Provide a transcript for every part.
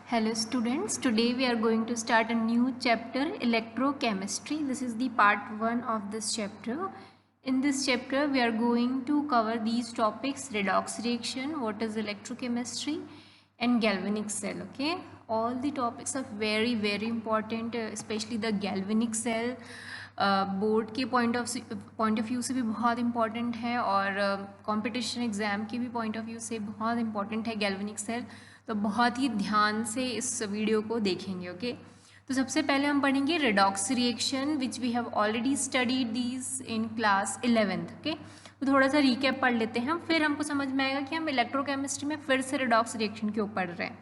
Hello students, today we are going to start a new chapter, electrochemistry. This is the part 1 of this chapter. In this chapter we are going to cover these topics: redox reaction, what is electrochemistry, and galvanic cell. Okay, all the topics are very important, especially the galvanic cell. Board के point of view से भी बहुत important है और competition exam के भी point of view से बहुत इम्पॉर्टेंट है गैल्वेनिक सेल। तो बहुत ही ध्यान से इस वीडियो को देखेंगे। ओके, तो सबसे पहले हम पढ़ेंगे redox reaction which we have already studied these in class 11th। Okay, तो थोड़ा सा रिकैप पढ़ लेते हैं, फिर हमको समझ में आएगा कि हम इलेक्ट्रोकेमिस्ट्री में फिर से रेडॉक्स रिएक्शन क्यों पढ़ रहे हैं।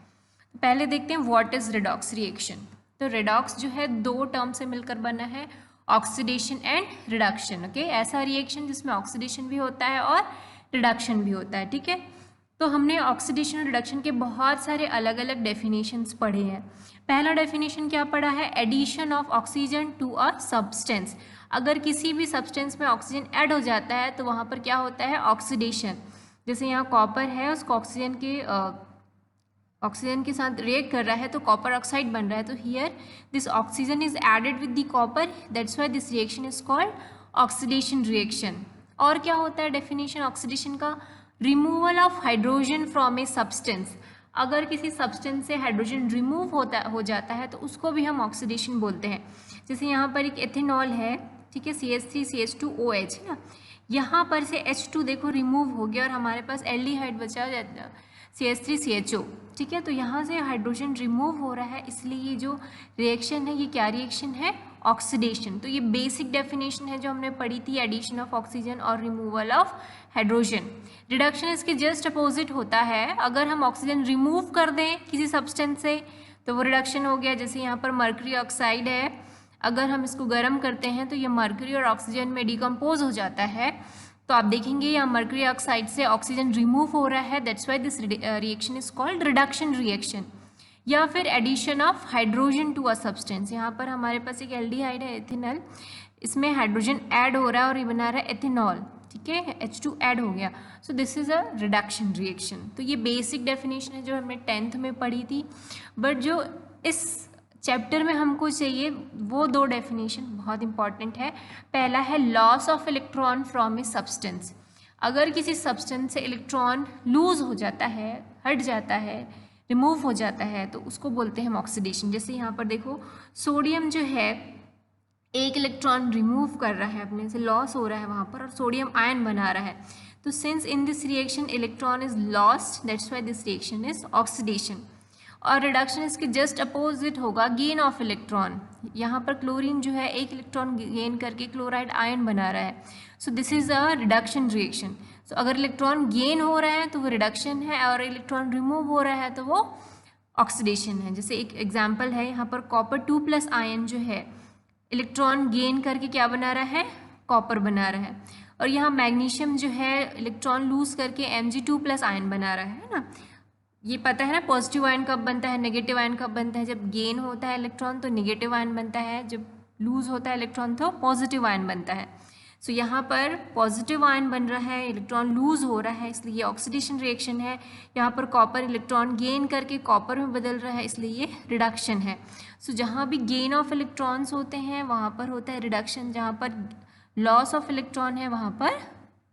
तो पहले देखते हैं व्हाट इज़ रेडॉक्स रिएक्शन। तो रेडॉक्स जो है दो टर्म से मिलकर बना है, ऑक्सीडेशन एंड रिडक्शन। ओके, ऐसा रिएक्शन जिसमें ऑक्सीडेशन भी होता है और रिडक्शन भी होता है। ठीक है, तो हमने ऑक्सीडेशन और रिडक्शन के बहुत सारे अलग अलग डेफिनेशंस पढ़े हैं। पहला डेफिनेशन क्या पढ़ा है? Addition of oxygen to a substance. अगर किसी भी सब्सटेंस में ऑक्सीजन ऐड हो जाता है तो वहाँ पर क्या होता है? ऑक्सीडेशन। जैसे यहाँ कॉपर है, उसको ऑक्सीजन के साथ रिएक्ट कर रहा है तो कॉपर ऑक्साइड बन रहा है। तो here this oxygen is added with the copper, that's why this reaction is called oxidation reaction. और क्या होता है डेफिनेशन ऑक्सीडेशन का? Removal of hydrogen from a substance. अगर किसी सब्सटेंस से हाइड्रोजन रिमूव हो जाता है तो उसको भी हम ऑक्सीडेशन बोलते हैं। जैसे यहाँ पर एक एथेनॉल है, ठीक है, CH3CH2OH है ना, यहाँ पर से H2 देखो रिमूव हो गया और हमारे पास एल्डिहाइड बचा जाता है CH3CHO। ठीक है, तो यहाँ से हाइड्रोजन रिमूव हो रहा है, इसलिए ये जो रिएक्शन है ये क्या रिएक्शन है? ऑक्सीडेशन। तो ये बेसिक डेफिनेशन है जो हमने पढ़ी थी, एडिशन ऑफ ऑक्सीजन और रिमूवल ऑफ हाइड्रोजन। रिडक्शन इसके जस्ट अपोजिट होता है। अगर हम ऑक्सीजन रिमूव कर दें किसी सब्सटेंस से तो वो रिडक्शन हो गया। जैसे यहाँ पर मर्क्यूरी ऑक्साइड है, अगर हम इसको गर्म करते हैं तो ये मर्क्यूरी और ऑक्सीजन में डिकम्पोज हो जाता है। तो आप देखेंगे यहाँ मर्क्यूरी ऑक्साइड से ऑक्सीजन रिमूव हो रहा है, that's why this reaction is called reduction reaction. या फिर addition of hydrogen to a substance. यहाँ पर हमारे पास एक एल्डिहाइड है एथेनॉल, इसमें हाइड्रोजन ऐड हो रहा है और ये बना रहा है एथेनॉल। ठीक है, H2 ऐड हो गया, सो this is a reduction reaction. तो ये बेसिक डेफिनेशन है जो हमने 10th में पढ़ी थी, बट जो इस चैप्टर में हमको चाहिए वो दो डेफिनेशन बहुत इंपॉर्टेंट है। पहला है loss of electron from a substance. अगर किसी सब्सटेंस से इलेक्ट्रॉन लूज हो जाता है, हट जाता है, रिमूव हो जाता है, तो उसको बोलते हैं हम ऑक्सीडेशन। जैसे यहाँ पर देखो सोडियम जो है एक इलेक्ट्रॉन रिमूव कर रहा है, अपने से लॉस हो रहा है वहाँ पर, और सोडियम आयन बना रहा है। तो since in this reaction electron is lost, that's why this reaction is oxidation. और रिडक्शन इसके जस्ट अपोजिट होगा, गेन ऑफ इलेक्ट्रॉन। यहाँ पर क्लोरीन जो है एक इलेक्ट्रॉन गेन करके क्लोराइड आयन बना रहा है, so this is a reduction reaction. So अगर इलेक्ट्रॉन गेन हो रहा है तो वो रिडक्शन है, और इलेक्ट्रॉन रिमूव हो रहा है तो वो ऑक्सीडेशन है। जैसे एक एग्जाम्पल है यहाँ पर कॉपर 2+ आयन जो है इलेक्ट्रॉन गेन करके क्या बना रहा है? कॉपर बना रहा है। और यहाँ मैग्नीशियम जो है इलेक्ट्रॉन लूज करके Mg2+ आयन बना रहा है ना। ये पता है ना पॉजिटिव आयन कब बनता है, नेगेटिव आयन कब बनता है? जब गेन होता है इलेक्ट्रॉन तो नेगेटिव आयन बनता है, जब लूज होता है इलेक्ट्रॉन तो पॉजिटिव आयन बनता है। सो यहाँ पर पॉजिटिव आयन बन रहा है, इलेक्ट्रॉन लूज हो रहा है, इसलिए ये ऑक्सीडेशन रिएक्शन है। यहाँ पर कॉपर इलेक्ट्रॉन गेन करके कॉपर में बदल रहा है, इसलिए ये रिडक्शन है। सो जहाँ भी गेन ऑफ इलेक्ट्रॉन्स होते हैं वहाँ पर होता है रिडक्शन, जहाँ पर लॉस ऑफ इलेक्ट्रॉन है वहाँ पर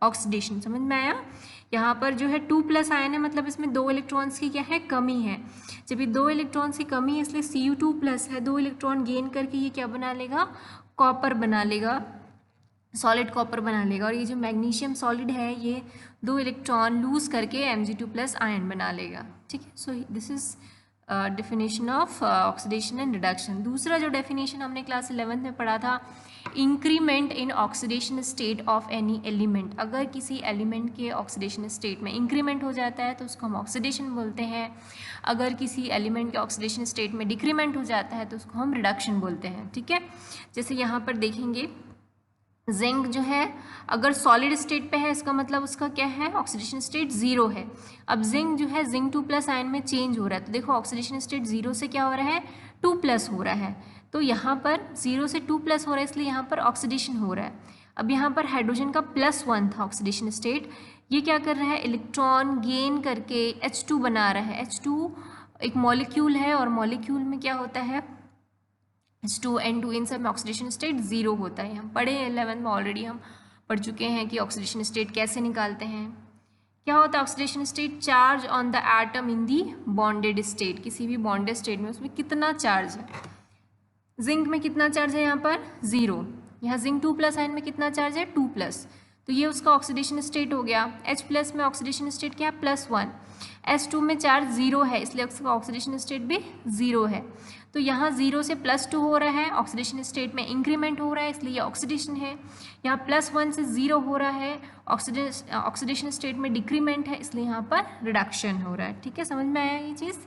ऑक्सीडेशन। समझ में आया? यहाँ पर जो है 2+ आयन है, मतलब इसमें 2 इलेक्ट्रॉन्स की क्या है? कमी है। जब ये 2 इलेक्ट्रॉन्स की कमी है इसलिए Cu2+ है, 2 इलेक्ट्रॉन गेन करके ये क्या बना लेगा? कॉपर बना लेगा, सॉलिड कॉपर बना लेगा। और ये जो मैग्नीशियम सॉलिड है ये 2 इलेक्ट्रॉन लूज करके Mg2+ आयन बना लेगा। ठीक है, so this is definition of oxidation and reduction. दूसरा जो डेफिनेशन हमने क्लास 11th में पढ़ा था, increment in oxidation state of any element. अगर किसी एलिमेंट के ऑक्सीडेशन स्टेट में इंक्रीमेंट हो जाता है तो उसको हम ऑक्सीडेशन बोलते हैं। अगर किसी एलिमेंट के ऑक्सीडेशन स्टेट में डिक्रीमेंट हो जाता है तो उसको हम रिडक्शन बोलते हैं। ठीक है, जैसे यहाँ पर देखेंगे जिंक जो है अगर सॉलिड स्टेट पे है इसका मतलब उसका क्या है? ऑक्सीडेशन स्टेट 0 है। अब जिंक जो है जिंक 2+ आयन में चेंज हो रहा है, तो देखो ऑक्सीडेशन स्टेट 0 से क्या हो रहा है? 2+ हो रहा है। तो यहाँ पर 0 से 2+ हो रहा है, इसलिए यहाँ पर ऑक्सीडेशन हो रहा है। अब यहाँ पर हाइड्रोजन का +1 था ऑक्सीडेशन स्टेट, ये क्या कर रहा है? इलेक्ट्रॉन गेन करके H2 बना रहा है। H2 एक मॉलिक्यूल है और मॉलिक्यूल में क्या होता है H2 N2 इन सब में ऑक्सीडेशन स्टेट 0 होता है। हम पढ़े 11th में ऑलरेडी हम पढ़ चुके हैं कि ऑक्सीडेशन स्टेट कैसे निकालते हैं। क्या होता है oxidation state? Charge on the atom in the bonded state, किसी भी बॉन्डेड स्टेट में उसमें कितना चार्ज है। जिंक में कितना चार्ज है यहाँ पर? 0। यहाँ जिंक 2+ आयन में कितना चार्ज है? 2+, तो ये उसका ऑक्सीडेशन स्टेट हो गया। H+ में ऑक्सीडेशन स्टेट क्या है? +1। H2 में चार्ज 0 है, इसलिए उसका ऑक्सीडेशन स्टेट भी 0 है। तो यहाँ 0 से +2 हो रहा है, ऑक्सीडेशन स्टेट में इंक्रीमेंट हो रहा है, इसलिए ये ऑक्सीडेशन है। यहाँ +1 से 0 हो रहा है, ऑक्सीडेशन स्टेट में डिक्रीमेंट है, इसलिए यहाँ पर रिडक्शन हो रहा है। ठीक है, समझ में आया ये चीज़।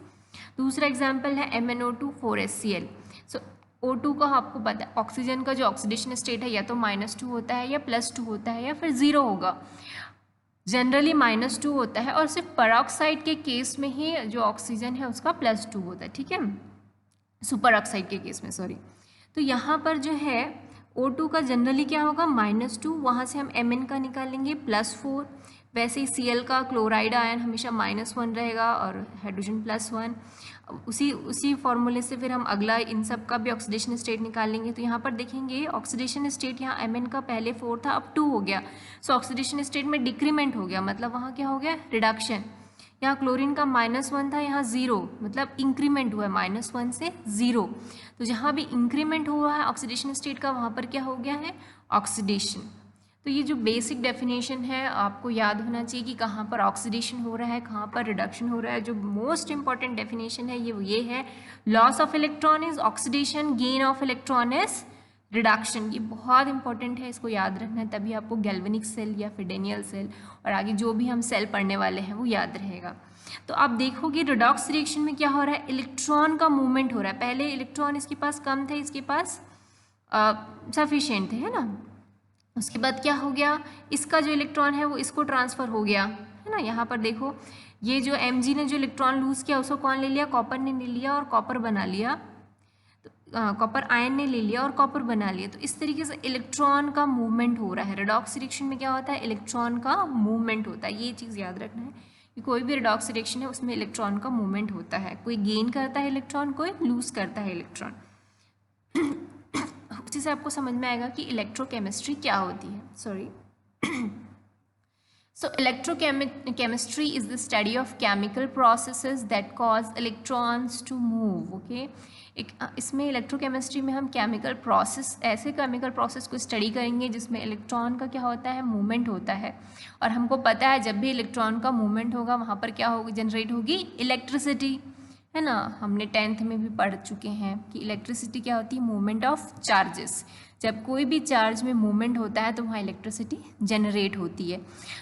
दूसरा एग्जाम्पल है MnO2 4HCl। सो O2 का आपको पता है, ऑक्सीजन का जो ऑक्सीडेशन स्टेट है या तो -2 होता है या +2 होता है या फिर 0 होगा। जनरली -2 होता है और सिर्फ पेरोक्साइड के केस में ही जो ऑक्सीजन है उसका +2 होता है। ठीक है, सुपर ऑक्साइड के केस में, सॉरी। तो यहाँ पर जो है O2 का जनरली क्या होगा? -2, वहाँ से हम Mn का निकालेंगे +4। वैसे ही Cl का क्लोराइड आयन हमेशा -1 रहेगा और हाइड्रोजन +1। उसी फॉर्मूले से फिर हम अगला इन सब का भी ऑक्सीडेशन स्टेट निकालेंगे। तो यहाँ पर देखेंगे ऑक्सीडेशन स्टेट यहाँ Mn का पहले 4 था, अब 2 हो गया। सो ऑक्सीडेशन स्टेट में डिक्रीमेंट हो गया, मतलब वहाँ क्या हो गया? रिडक्शन। यहाँ क्लोरीन का -1 था, यहाँ 0, मतलब इंक्रीमेंट हुआ है -1 से 0। तो जहाँ भी इंक्रीमेंट हुआ है ऑक्सीडेशन स्टेट का, वहाँ पर क्या हो गया है? ऑक्सीडेशन। तो ये जो बेसिक डेफिनेशन है आपको याद होना चाहिए कि कहाँ पर ऑक्सीडेशन हो रहा है, कहाँ पर रिडक्शन हो रहा है। जो मोस्ट इंपॉर्टेंट डेफिनेशन है ये है loss of electron is oxidation, gain of electron is reduction. ये बहुत इंपॉर्टेंट है, इसको याद रखना है, तभी आपको गैल्वेनिक सेल या फिर डेनियल सेल और आगे जो भी हम सेल पढ़ने वाले हैं वो याद रहेगा। तो आप देखोगे रिडॉक्स रिएक्शन में क्या हो रहा है? इलेक्ट्रॉन का मूवमेंट हो रहा है। पहले इलेक्ट्रॉन इसके पास कम थे, इसके पास सफिशिएंट थे, है ना। उसके बाद क्या हो गया? इसका जो इलेक्ट्रॉन है वो इसको ट्रांसफ़र हो गया, है ना। यहाँ पर देखो ये जो Mg ने जो इलेक्ट्रॉन लूज़ किया उसको कौन ले लिया? कॉपर ने ले लिया और कॉपर बना लिया। कॉपर आयन ने ले लिया और कॉपर बना लिया। तो इस तरीके से इलेक्ट्रॉन का मूवमेंट हो रहा है। रिडॉक्स रिएक्शन में क्या होता है? इलेक्ट्रॉन का मूवमेंट होता है। ये चीज़ याद रखना है कि कोई भी रिडॉक्स रिएक्शन है उसमें इलेक्ट्रॉन का मूवमेंट होता है। कोई गेन करता है इलेक्ट्रॉन, कोई लूज करता है इलेक्ट्रॉन। उसी से आपको समझ में आएगा कि इलेक्ट्रोकेमिस्ट्री क्या होती है। Sorry. So electrochemistry is the study of chemical processes that cause electrons to move. Okay? इसमें इलेक्ट्रोकेमिस्ट्री में हम केमिकल प्रोसेस, ऐसे केमिकल प्रोसेस को स्टडी करेंगे जिसमें इलेक्ट्रॉन का क्या होता है? मूवमेंट होता है। और हमको पता है जब भी इलेक्ट्रॉन का मूवमेंट होगा वहाँ पर क्या होगी? जनरेट होगी इलेक्ट्रिसिटी, है ना। हमने 10th में भी पढ़ चुके हैं कि इलेक्ट्रिसिटी क्या होती है? Movement of charges. जब कोई भी चार्ज में मूवमेंट होता है तो वहाँ इलेक्ट्रिसिटी जनरेट होती है।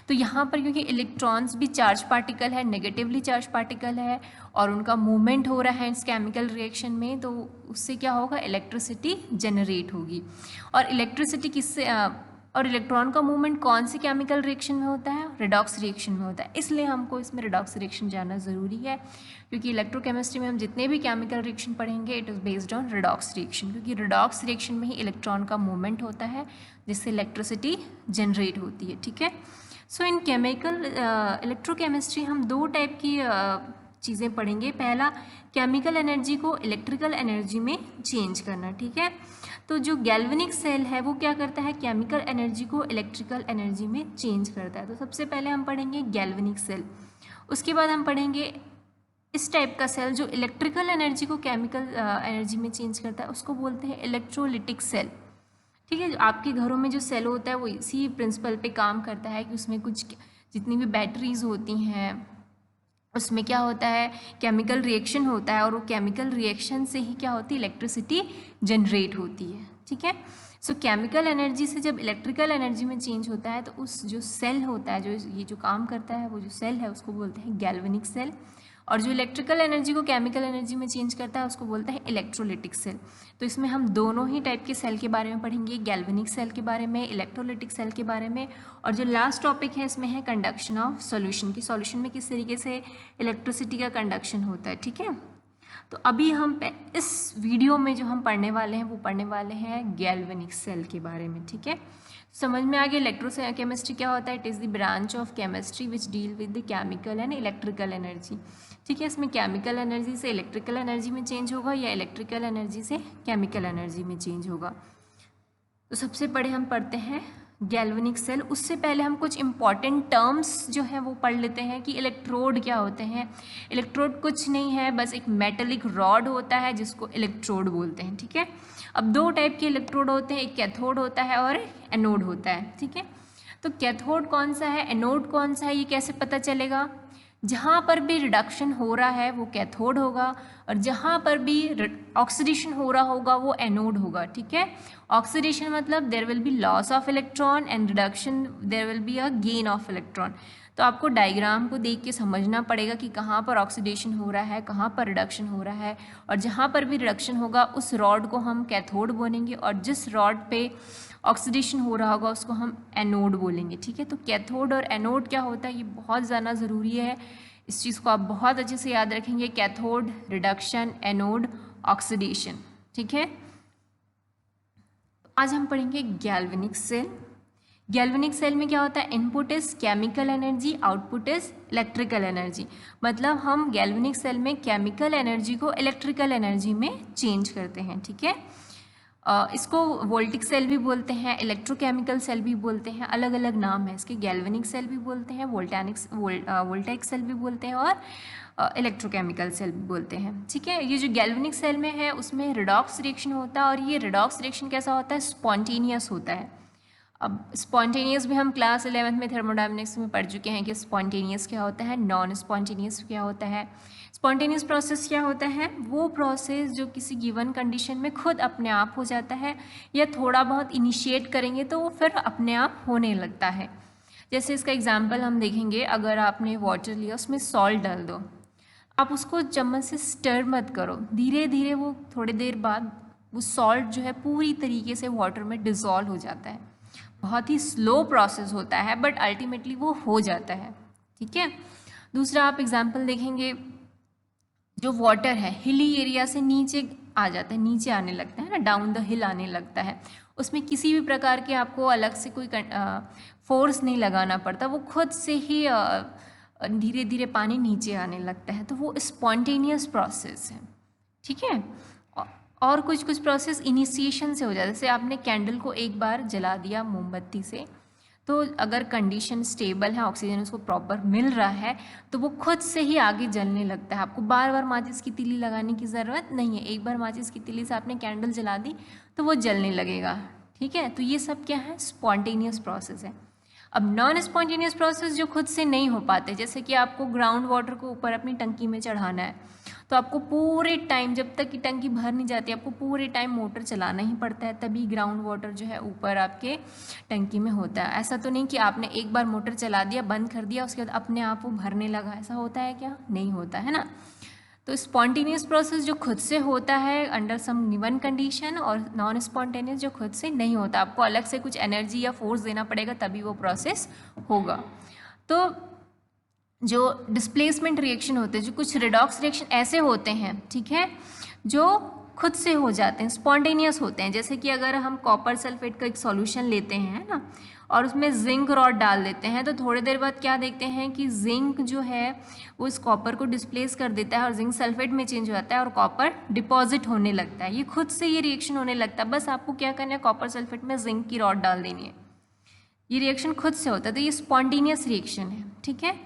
तो यहाँ पर क्योंकि इलेक्ट्रॉन्स भी चार्ज पार्टिकल है, नेगेटिवली चार्ज पार्टिकल है और उनका मूवमेंट हो रहा है इस केमिकल रिएक्शन में, तो उससे क्या होगा? इलेक्ट्रिसिटी जनरेट होगी। और इलेक्ट्रिसिटी किससे और इलेक्ट्रॉन का मूवमेंट कौन से केमिकल रिएक्शन में होता है? रिडॉक्स रिएक्शन में होता है। इसलिए हमको इसमें रिडॉक्स रिएक्शन जानना ज़रूरी है, क्योंकि इलेक्ट्रोकेमिस्ट्री में हम जितने भी केमिकल रिएक्शन पढ़ेंगे it is based on redox reaction, क्योंकि रिडॉक्स रिएक्शन में ही इलेक्ट्रॉन का मूवमेंट होता है जिससे इलेक्ट्रिसिटी जनरेट होती है। ठीक है। सो इन केमिकल इलेक्ट्रोकेमिस्ट्री हम 2 टाइप की चीज़ें पढ़ेंगे। पहला, केमिकल एनर्जी को इलेक्ट्रिकल एनर्जी में चेंज करना। ठीक है। तो जो गैल्वेनिक सेल है वो क्या करता है? केमिकल एनर्जी को इलेक्ट्रिकल एनर्जी में चेंज करता है। तो सबसे पहले हम पढ़ेंगे गैल्वेनिक सेल, उसके बाद हम पढ़ेंगे इस टाइप का सेल जो इलेक्ट्रिकल एनर्जी को केमिकल एनर्जी में चेंज करता है, उसको बोलते हैं इलेक्ट्रोलिटिक सेल। ठीक है। आपके घरों में जो सेल होता है वो इसी प्रिंसिपल पे काम करता है कि उसमें कुछ जितनी भी बैटरीज होती हैं उसमें क्या होता है? केमिकल रिएक्शन होता है और वो केमिकल रिएक्शन से ही क्या होती है? इलेक्ट्रिसिटी जनरेट होती है। ठीक है। सो केमिकल एनर्जी से जब इलेक्ट्रिकल एनर्जी में चेंज होता है तो उस जो सेल होता है, जो ये जो काम करता है, वो जो सेल है उसको बोलते हैं गैल्वेनिक सेल। और जो इलेक्ट्रिकल एनर्जी को केमिकल एनर्जी में चेंज करता है उसको बोलते हैं इलेक्ट्रोलिटिक सेल। तो इसमें हम दोनों ही टाइप के सेल के बारे में पढ़ेंगे, गैल्वेनिक सेल के बारे में, इलेक्ट्रोलिटिक सेल के बारे में। और जो लास्ट टॉपिक है इसमें है कंडक्शन ऑफ सॉल्यूशन, की सॉल्यूशन में किस तरीके से इलेक्ट्रिसिटी का कंडक्शन होता है। ठीक है। तो अभी हम इस वीडियो में जो हम पढ़ने वाले हैं वो पढ़ने वाले हैं गैल्वेनिक सेल के बारे में। ठीक है। समझ में आ गया इलेक्ट्रोकेमिस्ट्री क्या होता है? It is the branch of chemistry which deal with the chemical and electrical energy. ठीक है, इसमें केमिकल एनर्जी से इलेक्ट्रिकल एनर्जी में चेंज होगा या इलेक्ट्रिकल एनर्जी से केमिकल एनर्जी में चेंज होगा। तो सबसे पहले हम पढ़ते हैं गैल्वेनिक सेल। उससे पहले हम कुछ इंपॉर्टेंट टर्म्स जो है वो पढ़ लेते हैं कि इलेक्ट्रोड क्या होते हैं। इलेक्ट्रोड कुछ नहीं है, बस एक मेटेलिक रॉड होता है जिसको इलेक्ट्रोड बोलते हैं। ठीक है, अब दो टाइप के इलेक्ट्रोड होते हैं, एक कैथोड होता है और एनोड होता है। ठीक है, तो कैथोड कौन सा है, एनोड कौन सा है, ये कैसे पता चलेगा? जहाँ पर भी रिडक्शन हो रहा है वो कैथोड होगा और जहाँ पर भी ऑक्सीडेशन हो रहा होगा वो एनोड होगा। ठीक है, ऑक्सीडेशन मतलब there will be loss of electron and reduction there will be a gain of electron. तो आपको डायग्राम को देख के समझना पड़ेगा कि कहाँ पर ऑक्सीडेशन हो रहा है, कहाँ पर रिडक्शन हो रहा है, और जहाँ पर भी रिडक्शन होगा उस रॉड को हम कैथोड बोलेंगे और जिस रॉड पे ऑक्सीडेशन हो रहा होगा उसको हम एनोड बोलेंगे। ठीक है, तो कैथोड और एनोड क्या होता है ये बहुत ज़्यादा ज़रूरी है, इस चीज़ को आप बहुत अच्छे से याद रखेंगे। Cathode, reduction, anode, oxidation. ठीक है, आज हम पढ़ेंगे गैल्वेनिक सेल। गैल्वेनिक सेल में क्या होता है? Input is chemical energy, output is electrical energy. मतलब हम गैल्वेनिक सेल में केमिकल एनर्जी को इलेक्ट्रिकल एनर्जी में चेंज करते हैं। ठीक है, इसको वोल्टिक सेल भी बोलते हैं, इलेक्ट्रोकेमिकल सेल भी बोलते हैं, अलग अलग नाम है इसके। गैल्वेनिक सेल भी बोलते हैं, वोल्टाइक सेल भी बोलते हैं और इलेक्ट्रोकेमिकल सेल भी बोलते हैं। ठीक है, ये जो गैल्वेनिक सेल में है उसमें रिडॉक्स रिएक्शन होता है और ये रिडॉक्स रिएक्शन कैसा होता है? स्पॉन्टेनियस होता है। अब स्पॉन्टेनियस भी हम क्लास 11th में थर्मोडायनेमिक्स में पढ़ चुके हैं कि स्पॉन्टेनियस क्या होता है, नॉन स्पॉन्टेनियस क्या होता है। स्पॉन्टेनियस प्रोसेस क्या होता है? वो प्रोसेस जो किसी गिवन कंडीशन में खुद अपने आप हो जाता है या थोड़ा बहुत इनिशिएट करेंगे तो वो फिर अपने आप होने लगता है। जैसे इसका एग्जांपल हम देखेंगे, अगर आपने वाटर लिया उसमें सॉल्ट डाल दो, आप उसको चम्मच से स्टर मत करो, धीरे धीरे वो थोड़ी देर बाद वो सॉल्ट जो है पूरी तरीके से वाटर में डिज़ोल्व हो जाता है। बहुत ही स्लो प्रोसेस होता है बट अल्टीमेटली वो हो जाता है। ठीक है, दूसरा आप एग्जांपल देखेंगे, जो वाटर है हिली एरिया से नीचे आ जाता है, नीचे आने लगता है ना, डाउन द हिल आने लगता है, उसमें किसी भी प्रकार के आपको अलग से कोई फोर्स नहीं लगाना पड़ता, वो खुद से ही धीरे धीरे पानी नीचे आने लगता है, तो वो स्पॉन्टेनियस प्रोसेस है। ठीक है, और कुछ कुछ प्रोसेस इनिशिएशन से हो जाता है। जैसे आपने कैंडल को एक बार जला दिया मोमबत्ती से, तो अगर कंडीशन स्टेबल है, ऑक्सीजन उसको प्रॉपर मिल रहा है, तो वो खुद से ही आगे जलने लगता है। आपको बार बार माचिस की तीली लगाने की ज़रूरत नहीं है, एक बार माचिस की तीली से आपने कैंडल जला दी तो वो जलने लगेगा। ठीक है, तो ये सब क्या है? स्पॉन्टेनियस प्रोसेस है। अब नॉन स्पॉन्टेनियस प्रोसेस जो खुद से नहीं हो पाते, जैसे कि आपको ग्राउंड वाटर को ऊपर अपनी टंकी में चढ़ाना है, तो आपको पूरे टाइम जब तक कि टंकी भर नहीं जाती आपको पूरे टाइम मोटर चलाना ही पड़ता है, तभी ग्राउंड वाटर जो है ऊपर आपके टंकी में होता है। ऐसा तो नहीं कि आपने एक बार मोटर चला दिया, बंद कर दिया, उसके बाद अपने आप वो भरने लगा, ऐसा होता है क्या? नहीं होता है ना। तो स्पॉन्टेनियस प्रोसेस जो खुद से होता है अंडर सम गिवन कंडीशन, और नॉन स्पॉन्टेनियस जो खुद से नहीं होता, आपको अलग से कुछ एनर्जी या फोर्स देना पड़ेगा तभी वो प्रोसेस होगा। तो जो डिस्प्लेसमेंट रिएक्शन होते हैं, जो कुछ रिडॉक्स रिएक्शन ऐसे होते हैं, ठीक है, जो खुद से हो जाते हैं, स्पॉन्टेनियस होते हैं। जैसे कि अगर हम कॉपर सल्फेट का एक सॉल्यूशन लेते हैं ना और उसमें जिंक रॉड डाल देते हैं, तो थोड़ी देर बाद क्या देखते हैं कि जिंक जो है वो इस कॉपर को डिस्प्लेस कर देता है और जिंक सल्फेट में चेंज हो जाता है और कॉपर डिपॉजिट होने लगता है। ये खुद से ये रिएक्शन होने लगता है, बस आपको क्या करना है, कॉपर सल्फेट में जिंक की रॉड डाल देनी है। ये रिएक्शन खुद से होता है, तो ये स्पॉन्टेनियस रिएक्शन है। ठीक है,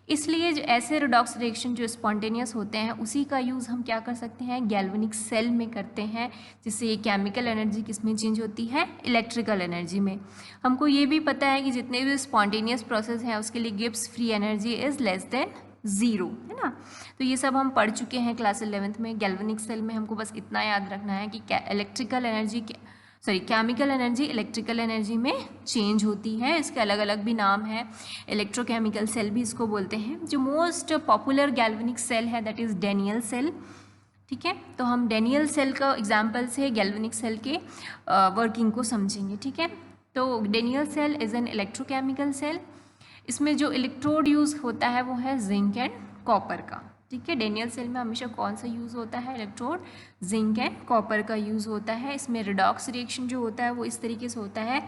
इसलिए जो ऐसे रिडॉक्स रिएक्शन जो स्पॉन्टेनियस होते हैं उसी का यूज़ हम क्या कर सकते हैं, गैल्वेनिक सेल में करते हैं, जिससे ये केमिकल एनर्जी किस में चेंज होती है, इलेक्ट्रिकल एनर्जी में। हमको ये भी पता है कि जितने भी स्पॉन्टेनियस प्रोसेस हैं उसके लिए Gibbs free energy is less than 0, है ना। तो ये सब हम पढ़ चुके हैं क्लास 11th में। गैल्वेनिक सेल में हमको बस इतना याद रखना है कि electrical energy chemical energy electrical energy में चेंज होती है। इसके अलग अलग भी नाम है, इलेक्ट्रोकेमिकल सेल भी इसको बोलते हैं। जो मोस्ट पॉपुलर गैल्वेनिक सेल है दैट इज़ डेनियल सेल। ठीक है, तो हम डेनियल सेल का एग्जांपल से गैल्वेनिक सेल के वर्किंग को समझेंगे। ठीक है, तो Daniell cell is an electrochemical cell. इसमें जो इलेक्ट्रोड यूज़ होता है वो है जिंक एंड कॉपर का। ठीक है। डेनियल सेल में हमेशा कौन सा यूज़ होता है? इलेक्ट्रोड जिंक एंड कॉपर का यूज़ होता है। इसमें रिडॉक्स रिएक्शन जो होता है वो इस तरीके से होता है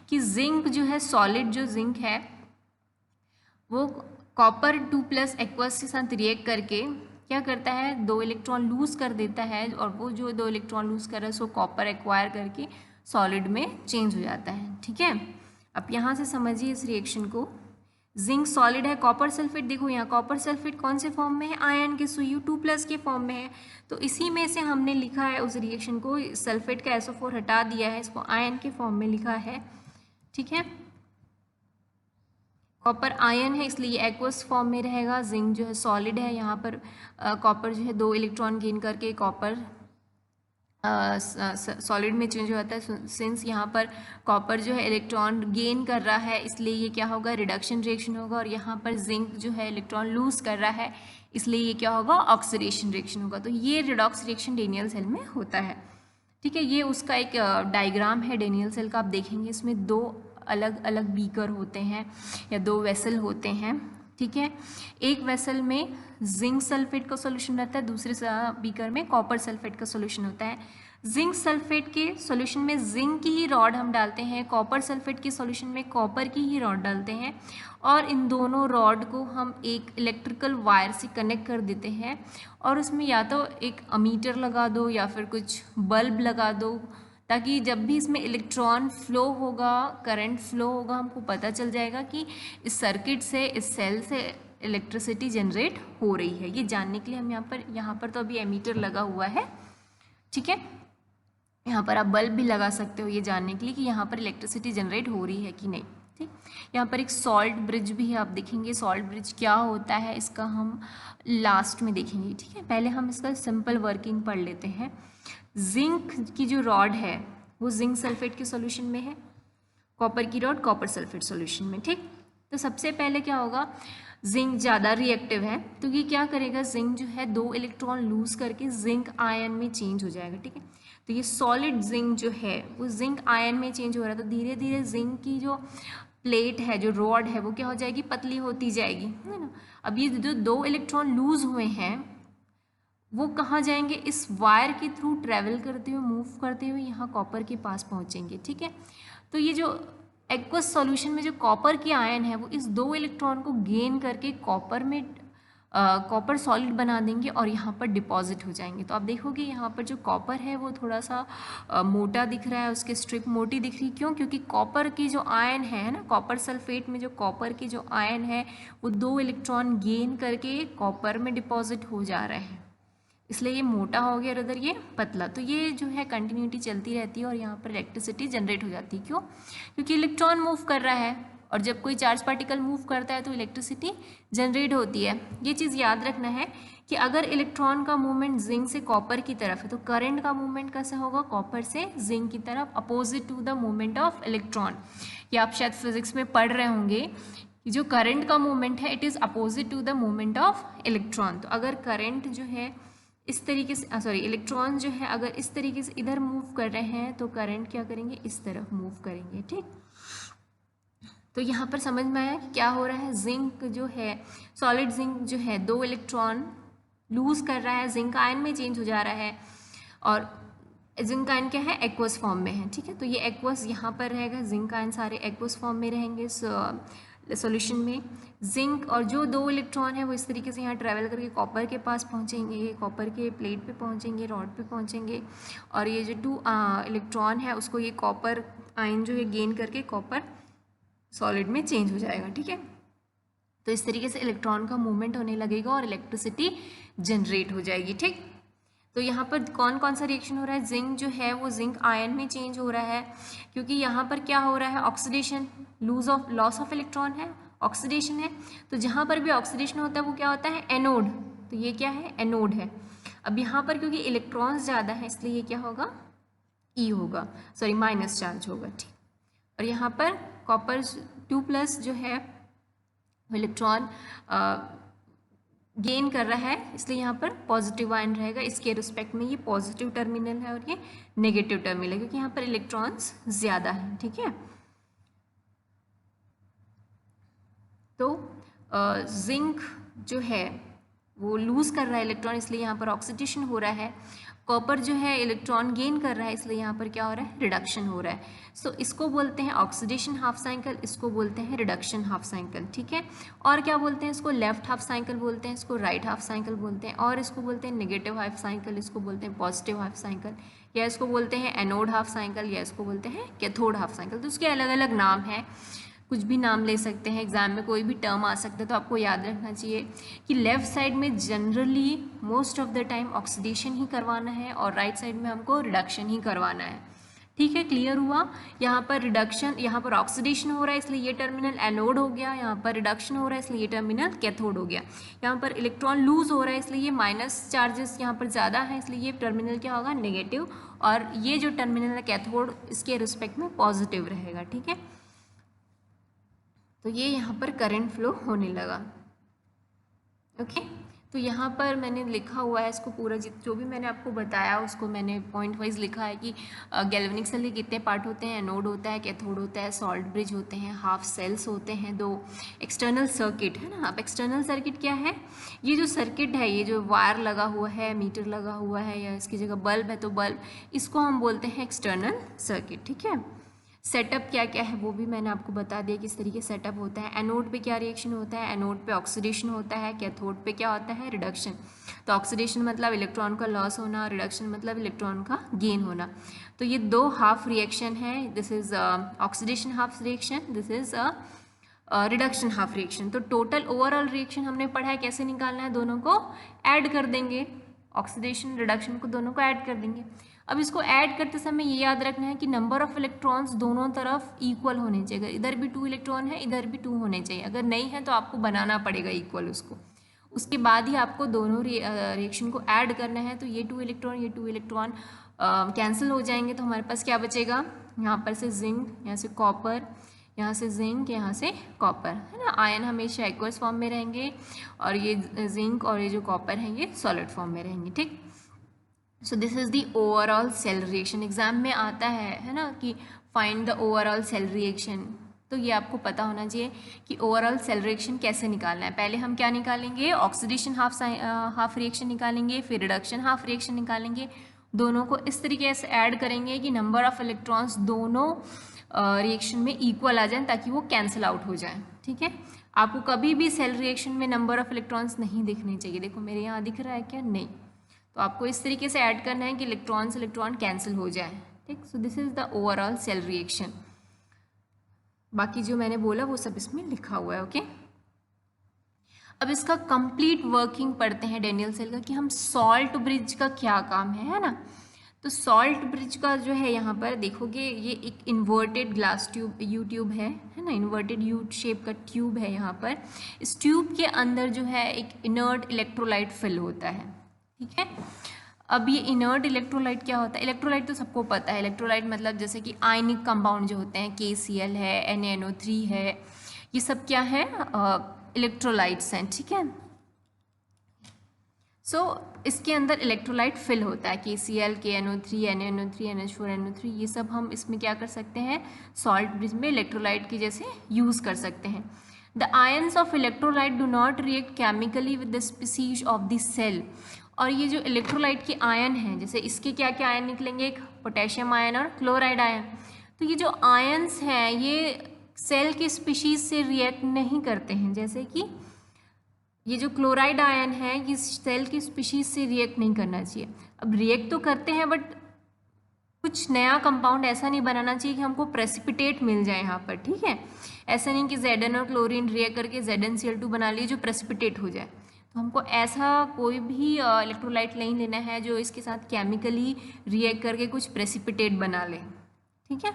कि जिंक जो है, सॉलिड जो जिंक है वो कॉपर 2+ एक्वस के साथ रिएक्ट करके क्या करता है, 2 इलेक्ट्रॉन लूज कर देता है, और वो जो 2 इलेक्ट्रॉन लूज कर रहा है उसको कॉपर एक्वायर करके सॉलिड में चेंज हो जाता है। ठीक है, अब यहाँ से समझिए इस रिएक्शन को। जिंक सॉलिड है, कॉपर सल्फेट, देखो यहाँ कॉपर सल्फेट कौन से फॉर्म में है? आयन के Cu2+ के फॉर्म में है। तो इसी में से हमने लिखा है उस रिएक्शन को, सल्फेट का SO4 हटा दिया है, इसको आयन के फॉर्म में लिखा है। ठीक है, कॉपर आयन है इसलिए ये एक्वस फॉर्म में रहेगा। जिंक जो है सॉलिड है, यहाँ पर कॉपर जो है 2 इलेक्ट्रॉन गेन करके कॉपर सॉलिड में चेंज हो जाता है। सिंस यहाँ पर कॉपर जो है इलेक्ट्रॉन गेन कर रहा है इसलिए ये क्या होगा, रिडक्शन रिएक्शन होगा। और यहाँ पर जिंक जो है इलेक्ट्रॉन लूज कर रहा है इसलिए ये क्या होगा, ऑक्सीडेशन रिएक्शन होगा। तो ये रिडॉक्स रिएक्शन डेनियल सेल में होता है। ठीक है, ये उसका एक डायग्राम है डेनियल सेल का। आप देखेंगे इसमें 2 अलग अलग बीकर होते हैं या 2 वेसल होते हैं। ठीक है, एक वेसल में जिंक सल्फेट का सॉल्यूशन रहता है, दूसरे बीकर में कॉपर सल्फेट का सॉल्यूशन होता है। जिंक सल्फेट के सॉल्यूशन में जिंक की ही रॉड हम डालते हैं, कॉपर सल्फेट के सॉल्यूशन में कॉपर की ही रॉड डालते हैं, और इन दोनों रॉड को हम एक इलेक्ट्रिकल वायर से कनेक्ट कर देते हैं, और उसमें या तो एक अमीटर लगा दो या फिर कुछ बल्ब लगा दो, ताकि जब भी इसमें इलेक्ट्रॉन फ्लो होगा, करंट फ्लो होगा, हमको पता चल जाएगा कि इस सर्किट से, इस सेल से इलेक्ट्रिसिटी जनरेट हो रही है। ये जानने के लिए हम यहाँ पर तो अभी एमीटर लगा हुआ है। ठीक है, यहाँ पर आप बल्ब भी लगा सकते हो ये जानने के लिए कि यहाँ पर इलेक्ट्रिसिटी जनरेट हो रही है कि नहीं। ठीक, यहाँ पर एक सॉल्ट ब्रिज भी है, आप देखेंगे सॉल्ट ब्रिज क्या होता है इसका हम लास्ट में देखेंगे। ठीक है, पहले हम इसका सिंपल वर्किंग पढ़ लेते हैं। जिंक की जो रॉड है वो जिंक सल्फेट के सॉल्यूशन में है, कॉपर की रॉड कॉपर सल्फेट सॉल्यूशन में। ठीक, तो सबसे पहले क्या होगा, जिंक ज़्यादा रिएक्टिव है तो ये क्या करेगा, जिंक जो है 2 इलेक्ट्रॉन लूज करके जिंक आयन में चेंज हो जाएगा। ठीक है, तो ये सॉलिड जिंक जो है वो जिंक आयन में चेंज हो रहा है, तो धीरे धीरे जिंक की जो प्लेट है, जो रॉड है, वो क्या हो जाएगी, पतली होती जाएगी, है ना। अब ये जो 2 इलेक्ट्रॉन लूज हुए हैं वो कहाँ जाएंगे, इस वायर के थ्रू ट्रैवल करते हुए, मूव करते हुए यहाँ कॉपर के पास पहुँचेंगे। ठीक है, तो ये जो एक्वस सॉल्यूशन में जो कॉपर की आयन है वो इस 2 इलेक्ट्रॉन को गेन करके कॉपर में कॉपर सॉलिड बना देंगे और यहाँ पर डिपॉजिट हो जाएंगे। तो आप देखोगे यहाँ पर जो कॉपर है वो थोड़ा सा मोटा दिख रहा है, उसकी स्ट्रिप मोटी दिख रही, क्यों? क्योंकि कॉपर की जो आयन है ना, कॉपर सल्फेट में जो कॉपर की जो आयन है वो 2 इलेक्ट्रॉन गेन करके कॉपर में डिपॉजिट हो जा रहे हैं, इसलिए ये मोटा हो गया और इधर ये पतला। तो ये जो है कंटिन्यूटी चलती रहती है और यहाँ पर इलेक्ट्रिसिटी जनरेट हो जाती है। क्यों? क्योंकि इलेक्ट्रॉन मूव कर रहा है और जब कोई चार्ज पार्टिकल मूव करता है तो इलेक्ट्रिसिटी जनरेट होती है। ये चीज़ याद रखना है कि अगर इलेक्ट्रॉन का मूवमेंट जिंक से कॉपर की तरफ है तो करंट का मूवमेंट कैसा होगा, कॉपर से जिंक की तरफ, opposite to the movement of electron. ये आप शायद फिजिक्स में पढ़ रहे होंगे कि जो करंट का मूवमेंट है it is opposite to the movement of electron. तो अगर करंट जो है इस तरीके से, सॉरी, इलेक्ट्रॉन जो है अगर इस तरीके से इधर मूव कर रहे हैं तो करंट क्या करेंगे, इस तरफ मूव करेंगे। ठीक, तो यहाँ पर समझ में आया कि क्या हो रहा है, जिंक जो है, सॉलिड जिंक जो है 2 इलेक्ट्रॉन लूज कर रहा है, जिंक आयन में चेंज हो जा रहा है, और जिंक आयन क्या है, एक्वस फॉर्म में है। ठीक है, तो ये एक्वस यहाँ पर रहेगा, जिंक आयन सारे एक्वस फॉर्म में रहेंगे सॉल्यूशन में। जिंक और जो 2 इलेक्ट्रॉन है वो इस तरीके से यहाँ ट्रैवल करके कॉपर के पास पहुँचेंगे, कॉपर के प्लेट पे पहुँचेंगे, रॉड पे पहुँचेंगे, और ये जो 2 इलेक्ट्रॉन है उसको ये कॉपर आयन जो है गेन करके कॉपर सॉलिड में चेंज हो जाएगा। ठीक है, तो इस तरीके से इलेक्ट्रॉन का मूवमेंट होने लगेगा और इलेक्ट्रिसिटी जनरेट हो जाएगी। ठीक, तो यहाँ पर कौन कौन सा रिएक्शन हो रहा है, जिंक जो है वो जिंक आयन में चेंज हो रहा है, क्योंकि यहाँ पर क्या हो रहा है, ऑक्सीडेशन, लॉस ऑफ इलेक्ट्रॉन है, ऑक्सीडेशन है। तो जहाँ पर भी ऑक्सीडेशन होता है वो क्या होता है, एनोड। तो ये क्या है, एनोड है। अब यहाँ पर क्योंकि इलेक्ट्रॉन्स ज़्यादा है इसलिए ये क्या होगा, ई होगा, सॉरी माइनस चार्ज होगा। ठीक, और यहाँ पर कॉपर 2+ जो है इलेक्ट्रॉन गेन कर रहा है इसलिए यहाँ पर पॉजिटिव आयन रहेगा, इसके रिस्पेक्ट में ये पॉजिटिव टर्मिनल है और ये नेगेटिव टर्मिनल है क्योंकि यहाँ पर इलेक्ट्रॉन्स ज़्यादा हैं। ठीक है, तो जिंक जो है वो लूज़ कर रहा है इलेक्ट्रॉन, इसलिए यहाँ पर ऑक्सीडेशन हो रहा है। कॉपर जो है इलेक्ट्रॉन गेन कर रहा है, इसलिए यहाँ पर क्या हो रहा है, रिडक्शन हो रहा है। सो इसको बोलते हैं ऑक्सीडेशन हाफ साइकिल, इसको बोलते हैं रिडक्शन हाफ साइकिल, ठीक है। और क्या बोलते हैं इसको, लेफ्ट हाफ साइकिल बोलते हैं, इसको राइट हाफ साइकिल बोलते हैं, और इसको बोलते हैं नेगेटिव हाफ साइकिल, इसको बोलते हैं पॉजिटिव हाफ साइकिल, या इसको बोलते हैं एनोड हाफ साइकिल, या इसको बोलते हैं कैथोड हाफ साइकिल। तो उसके अलग अलग नाम हैं, कुछ भी नाम ले सकते हैं, एग्जाम में कोई भी टर्म आ सकता है। तो आपको याद रखना चाहिए कि लेफ़्ट साइड में generally most of the time oxidation ही करवाना है और राइट साइड में हमको रिडक्शन ही करवाना है, ठीक है। क्लियर हुआ। यहाँ पर रिडक्शन, यहाँ पर ऑक्सीडेशन हो रहा है इसलिए ये टर्मिनल एनोड हो गया, यहाँ पर रिडक्शन हो रहा है इसलिए ये टर्मिनल कैथोड हो गया। यहाँ पर इलेक्ट्रॉन लूज हो रहा है इसलिए ये माइनस चार्जेस यहाँ पर ज़्यादा है, इसलिए ये टर्मिनल क्या होगा, नेगेटिव, और ये जो टर्मिनल है कैथोड, इसके रिस्पेक्ट में पॉजिटिव रहेगा, ठीक है। तो ये यहाँ पर करंट फ्लो होने लगा, ओके। तो यहाँ पर मैंने लिखा हुआ है इसको पूरा, जो भी मैंने आपको बताया उसको मैंने पॉइंट वाइज लिखा है कि गैल्वेनिक सेल के कितने पार्ट होते हैं, एनोड होता है, कैथोड होता है, सॉल्ट ब्रिज होते हैं, हाफ सेल्स होते हैं, 2 एक्सटर्नल सर्किट है ना। अब एक्सटर्नल सर्किट क्या है, ये जो सर्किट है, ये जो वायर लगा हुआ है, मीटर लगा हुआ है, या इसकी जगह बल्ब है तो बल्ब, इसको हम बोलते हैं एक्सटर्नल सर्किट, ठीक है। सेटअप क्या क्या है वो भी मैंने आपको बता दिया किस तरीके से सेटअप होता है। एनोड पे क्या रिएक्शन होता है, एनोड पे ऑक्सीडेशन होता है, कैथोड पे क्या होता है, रिडक्शन। तो ऑक्सीडेशन मतलब इलेक्ट्रॉन का लॉस होना, रिडक्शन मतलब इलेक्ट्रॉन का गेन होना। तो ये 2 हाफ रिएक्शन है, this is oxidation half reaction, this is reduction half reaction. तो टोटल ओवरऑल रिएक्शन हमने पढ़ा है कैसे निकालना है, दोनों को ऐड कर देंगे, ऑक्सीडेशन रिडक्शन को दोनों को ऐड कर देंगे। अब इसको ऐड करते समय ये याद रखना है कि नंबर ऑफ इलेक्ट्रॉन्स दोनों तरफ इक्वल होने चाहिए। इधर भी 2 इलेक्ट्रॉन है, इधर भी 2 होने चाहिए। अगर नहीं है तो आपको बनाना पड़ेगा इक्वल उसको, उसके बाद ही आपको दोनों रिएक्शन को ऐड करना है। तो ये 2 इलेक्ट्रॉन, ये 2 इलेक्ट्रॉन कैंसिल हो जाएंगे, तो हमारे पास क्या बचेगा, यहाँ पर से जिंक, यहाँ से कॉपर, यहाँ से जिंक, यहाँ से कॉपर, है ना। आयन हमेशा एक्वस फॉर्म में रहेंगे और ये जिंक और ये जो कॉपर है ये सॉलिड फॉर्म में रहेंगे, ठीक। So this is the overall cell reaction. Exam में आता है ना कि find the overall cell reaction, तो ये आपको पता होना चाहिए कि ओवरऑल सेल रिएक्शन कैसे निकालना है। पहले हम क्या निकालेंगे, ऑक्सीडेशन हाफ रिएक्शन निकालेंगे, फिर रिडक्शन हाफ रिएक्शन निकालेंगे। दोनों को इस तरीके से ऐड करेंगे कि नंबर ऑफ इलेक्ट्रॉन्स दोनों रिएक्शन में इक्वल आ जाए ताकि वो कैंसिल आउट हो जाए, ठीक है। आपको कभी भी सेल रिएक्शन में नंबर ऑफ इलेक्ट्रॉन्स नहीं दिखने चाहिए। देखो मेरे यहाँ दिख रहा है क्या, नहीं। तो आपको इस तरीके से ऐड करना है कि इलेक्ट्रॉन से इलेक्ट्रॉन कैंसिल हो जाए, ठीक। So this is the overall cell reaction. बाकी जो मैंने बोला वो सब इसमें लिखा हुआ है, ओके। अब इसका कंप्लीट वर्किंग पढ़ते हैं डेनियल सेल का कि हम सॉल्ट ब्रिज का क्या काम है ना। तो सॉल्ट ब्रिज का जो है यहाँ पर देखोगे ये एक inverted glass tube, you tube है ना, इन्वर्टेड यू शेप का ट्यूब है यहाँ पर। इस ट्यूब के अंदर जो है एक इनर्ट इलेक्ट्रोलाइट फिल होता है, ठीक है। अब ये इनर्ट इलेक्ट्रोलाइट क्या होता है, इलेक्ट्रोलाइट तो सबको पता है। इलेक्ट्रोलाइट मतलब जैसे कि आयनिक कंपाउंड जो होते हैं, KCl है, NaNO3 है, ये सब क्या है, इलेक्ट्रोलाइट्स हैं, ठीक है। सो इसके अंदर इलेक्ट्रोलाइट फिल होता है, KCl, KNO3, NaNO3, NH4, NO3, ये सब हम इसमें क्या कर सकते हैं, सॉल्ट ब्रिज में इलेक्ट्रोलाइट की जैसे यूज़ कर सकते हैं। The ions of electrolyte do not react chemically with the species of the cell. और ये जो इलेक्ट्रोलाइट के आयन हैं, जैसे इसके क्या क्या आयन निकलेंगे, एक पोटेशियम आयन और क्लोराइड आयन। तो ये जो आयन्स हैं ये सेल के स्पीशीज से रिएक्ट नहीं करते हैं। जैसे कि ये जो क्लोराइड आयन है ये सेल की स्पीशीज से रिएक्ट नहीं करना चाहिए। अब रिएक्ट तो करते हैं बट कुछ नया कंपाउंड ऐसा नहीं बनाना चाहिए कि हमको प्रेसिपिटेट मिल जाए यहाँ पर, ठीक है। ऐसा नहीं कि Zn और क्लोरीन रिएक्ट करके ZnCl2 बना लिए जो प्रेसिपिटेट हो जाए। तो हमको ऐसा कोई भी इलेक्ट्रोलाइट नहीं लेना है जो इसके साथ केमिकली रिएक्ट करके कुछ प्रेसिपिटेट बना ले, ठीक है।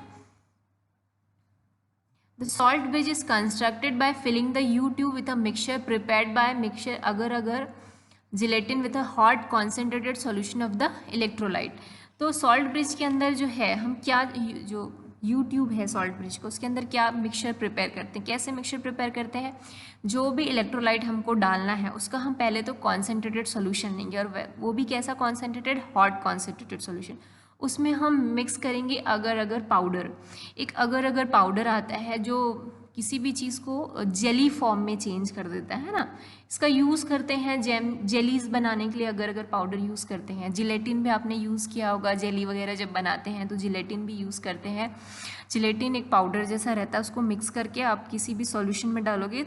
The salt bridge is constructed by filling the U tube with a mixture prepared by mixture agar-agar gelatin with a hot concentrated solution of the electrolyte। तो सॉल्ट ब्रिज के अंदर जो है हम क्या, जो यू ट्यूब है सॉल्ट ब्रिज को, उसके अंदर क्या मिक्सचर प्रिपेयर करते हैं। कैसे मिक्सचर प्रिपेयर करते हैं, जो भी इलेक्ट्रोलाइट हमको डालना है उसका हम पहले तो कॉन्सेंट्रेटेड सोल्यूशन लेंगे, और वो भी कैसा कॉन्सेंट्रेटेड, हॉट कॉन्सेंट्रेटेड सोल्यूशन। उसमें हम मिक्स करेंगे अगर अगर पाउडर। एक अगर अगर पाउडर आता है जो किसी भी चीज़ को जेली फॉर्म में चेंज कर देता है ना। इसका यूज़ करते हैं जेलीज बनाने के लिए, अगर पाउडर यूज़ करते हैं। जिलेटिन भी आपने यूज़ किया होगा, जेली वगैरह जब बनाते हैं तो जिलेटिन भी यूज़ करते हैं। जिलेटिन एक पाउडर जैसा रहता है, उसको मिक्स करके आप किसी भी सॉल्यूशन में डालोगे,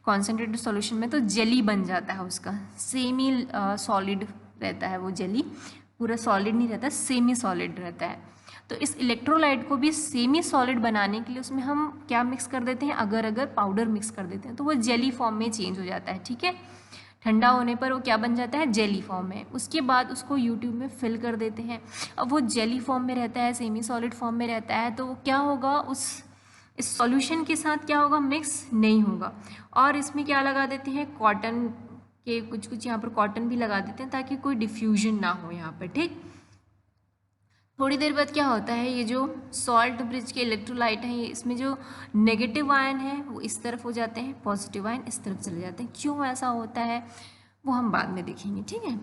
कॉन्सेंट्रेटेड सॉल्यूशन में, तो जेली बन जाता है उसका। सेमी सॉलिड रहता है वो जेली, पूरा सॉलिड नहीं रहता, सेमी सॉलिड रहता है। तो इस इलेक्ट्रोलाइट को भी सेमी सॉलिड बनाने के लिए उसमें हम क्या मिक्स कर देते हैं, अगर पाउडर मिक्स कर देते हैं तो वो जेली फॉर्म में चेंज हो जाता है। ठीक है, ठंडा होने पर वो क्या बन जाता है, जेली फॉर्म में। उसके बाद उसको यूट्यूब में फिल कर देते हैं। अब वो जेली फॉर्म में रहता है, सेमी सॉलिड फॉर्म में रहता है, तो क्या होगा, इस सॉल्यूशन के साथ क्या होगा, मिक्स नहीं होगा। और इसमें क्या लगा देते हैं, कॉटन के कुछ यहाँ पर कॉटन भी लगा देते हैं ताकि कोई डिफ्यूजन ना हो यहाँ पर। ठीक, थोड़ी देर बाद क्या होता है, ये जो सॉल्ट ब्रिज के इलेक्ट्रोलाइट हैं, इसमें जो नेगेटिव आयन है वो इस तरफ हो जाते हैं, पॉजिटिव आयन इस तरफ चले जाते हैं। क्यों ऐसा होता है वो हम बाद में देखेंगे। ठीक है,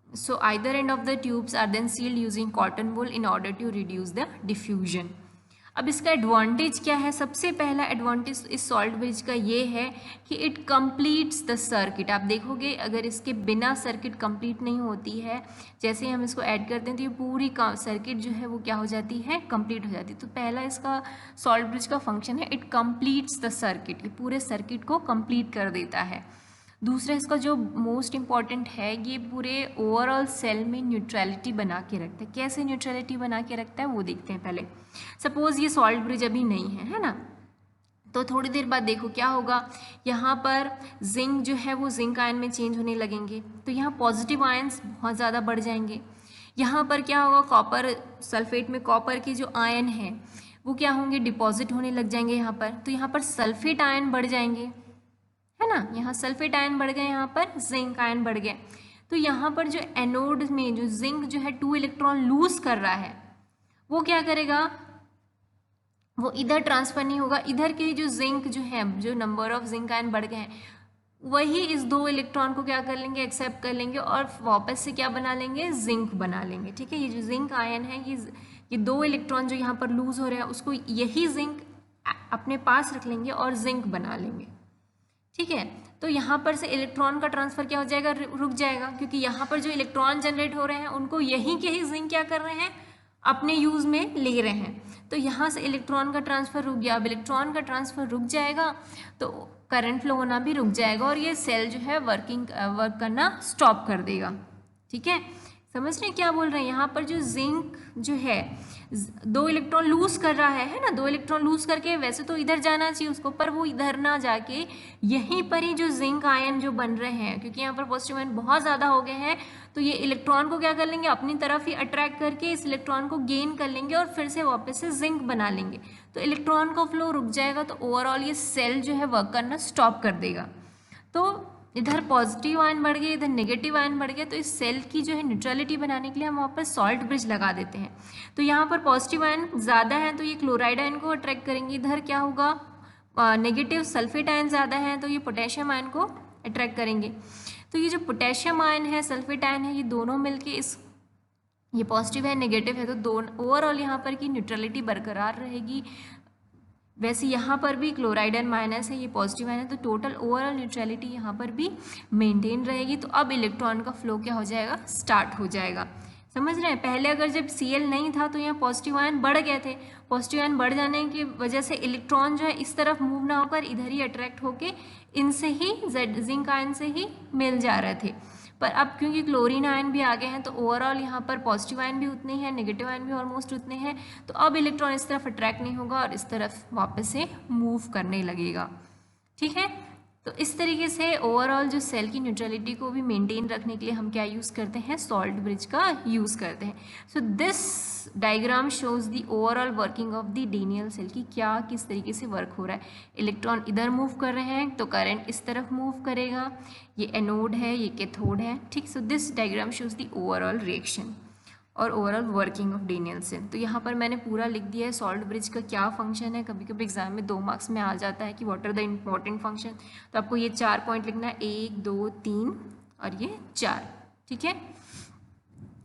so either end of the tubes are then sealed using cotton wool in order to reduce the diffusion. अब इसका एडवांटेज क्या है, सबसे पहला एडवांटेज इस सॉल्ट ब्रिज का ये है कि इट कंप्लीट्स द सर्किट। आप देखोगे अगर इसके बिना सर्किट कंप्लीट नहीं होती है, जैसे ही हम इसको ऐड करते हैं तो ये पूरी सर्किट जो है वो क्या हो जाती है, कंप्लीट हो जाती है। तो पहला इसका सॉल्ट ब्रिज का फंक्शन है, इट कंप्लीट्स द सर्किट, ये पूरे सर्किट को कंप्लीट कर देता है। दूसरा इसका जो मोस्ट इम्पॉर्टेंट है, ये पूरे ओवरऑल सेल में न्यूट्रलिटी बना के रखता है। कैसे न्यूट्रलिटी बना के रखता है वो देखते हैं पहले। सपोज ये सॉल्ट ब्रिज अभी नहीं है ना, तो थोड़ी देर बाद देखो क्या होगा, यहाँ पर जिंक जो है वो जिंक आयन में चेंज होने लगेंगे, तो यहाँ पॉजिटिव आयन्स बहुत ज़्यादा बढ़ जाएंगे। यहाँ पर क्या होगा, कॉपर सल्फेट में कॉपर के जो आयन हैं वो क्या होंगे, डिपॉजिट होने लग जाएंगे यहाँ पर, तो यहाँ पर सल्फेट आयन बढ़ जाएंगे, है ना। यहाँ सल्फेट आयन बढ़ गए, यहाँ पर जिंक आयन बढ़ गए। तो यहाँ पर जो एनोड में जो जिंक जो है 2 इलेक्ट्रॉन लूज कर रहा है, वो क्या करेगा, वो इधर ट्रांसफर नहीं होगा। इधर के जो जिंक जो है, जो नंबर ऑफ जिंक आयन बढ़ गए हैं, वही इस 2 इलेक्ट्रॉन को क्या कर लेंगे, एक्सेप्ट कर लेंगे और वापस से क्या बना लेंगे, जिंक बना लेंगे। ठीक है, ये जो जिंक आयन है, ये 2 इलेक्ट्रॉन जो यहाँ पर लूज हो रहे हैं, उसको यही जिंक अपने पास रख लेंगे और जिंक बना लेंगे। ठीक है, तो यहाँ पर से इलेक्ट्रॉन का ट्रांसफर क्या हो जाएगा, रुक जाएगा, क्योंकि यहाँ पर जो इलेक्ट्रॉन जनरेट हो रहे हैं उनको यहीं के ही जिंक क्या कर रहे हैं, अपने यूज में ले रहे हैं। तो यहाँ से इलेक्ट्रॉन का ट्रांसफर रुक गया। अब इलेक्ट्रॉन का ट्रांसफर रुक जाएगा तो करंट फ्लो होना भी रुक जाएगा और ये सेल जो है वर्क करना स्टॉप कर देगा। ठीक है, समझ रहे हैं क्या बोल रहे हैं। यहाँ पर जो जिंक जो है 2 इलेक्ट्रॉन लूज कर रहा है ना, 2 इलेक्ट्रॉन लूज करके वैसे तो इधर जाना चाहिए उसको, पर वो इधर ना जाके यहीं पर ही जो जिंक आयन जो बन रहे हैं, क्योंकि यहाँ पर पॉजिटिव आयन बहुत ज़्यादा हो गए हैं, तो ये इलेक्ट्रॉन को क्या कर लेंगे, अपनी तरफ ही अट्रैक्ट करके इस इलेक्ट्रॉन को गेन कर लेंगे और फिर से वापस से जिंक बना लेंगे। तो इलेक्ट्रॉन का फ्लो रुक जाएगा, तो ओवरऑल ये सेल जो है वर्क करना स्टॉप कर देगा। तो इधर पॉजिटिव आयन बढ़ गए, इधर नेगेटिव आयन बढ़ गया, तो इस सेल की जो है न्यूट्रलिटी बनाने के लिए हम वहाँ पर सॉल्ट ब्रिज लगा देते हैं। तो यहाँ पर पॉजिटिव आयन ज़्यादा है तो ये क्लोराइड आयन को अट्रैक्ट करेंगे, इधर क्या होगा नेगेटिव सल्फेट आयन ज़्यादा है तो ये पोटेशियम आयन को अट्रैक्ट करेंगे। तो ये जो पोटेशियम आयन है, सल्फेट आयन है, ये दोनों मिलके ये पॉजिटिव है नेगेटिव है, तो दोनों ओवरऑल यहाँ पर की न्यूट्रलिटी बरकरार रहेगी। वैसे यहाँ पर भी क्लोराइड आयन माइनस है, ये पॉजिटिव आयन है, तो टोटल ओवरऑल न्यूट्रलिटी यहाँ पर भी मेंटेन रहेगी। तो अब इलेक्ट्रॉन का फ्लो क्या हो जाएगा, स्टार्ट हो जाएगा। समझ रहे हैं, पहले अगर जब Cl नहीं था तो यहाँ पॉजिटिव आयन बढ़ गए थे, पॉजिटिव आयन बढ़ जाने की वजह से इलेक्ट्रॉन जो है इस तरफ मूव ना होकर इधर ही अट्रैक्ट होके इनसे ही जिंक आयन से ही मिल जा रहे थे। पर अब क्योंकि क्लोरीन आयन भी आ गए हैं तो ओवरऑल यहाँ पर पॉजिटिव आयन भी उतने हैं, नेगेटिव आयन भी ऑलमोस्ट उतने हैं, तो अब इलेक्ट्रॉन इस तरफ अट्रैक्ट नहीं होगा और इस तरफ वापस से मूव करने लगेगा। ठीक है, तो इस तरीके से ओवरऑल जो सेल की न्यूट्रलिटी को भी मेंटेन रखने के लिए हम क्या यूज़ करते हैं, सॉल्ट ब्रिज का यूज़ करते हैं। So this diagram shows the overall working of the Daniell cell की क्या किस तरीके से वर्क हो रहा है। इलेक्ट्रॉन इधर मूव कर रहे हैं तो करंट इस तरफ मूव करेगा, ये एनोड है, ये कैथोड है। ठीक, so this diagram shows the overall reaction और overall working of Daniell cell. तो यहाँ पर मैंने पूरा लिख दिया है सॉल्ट ब्रिज का क्या फंक्शन है। कभी कभी एग्जाम में 2 मार्क्स में आ जाता है कि what are the important function, तो आपको ये 4 पॉइंट लिखना है, 1 2 3 और ये 4। ठीक है,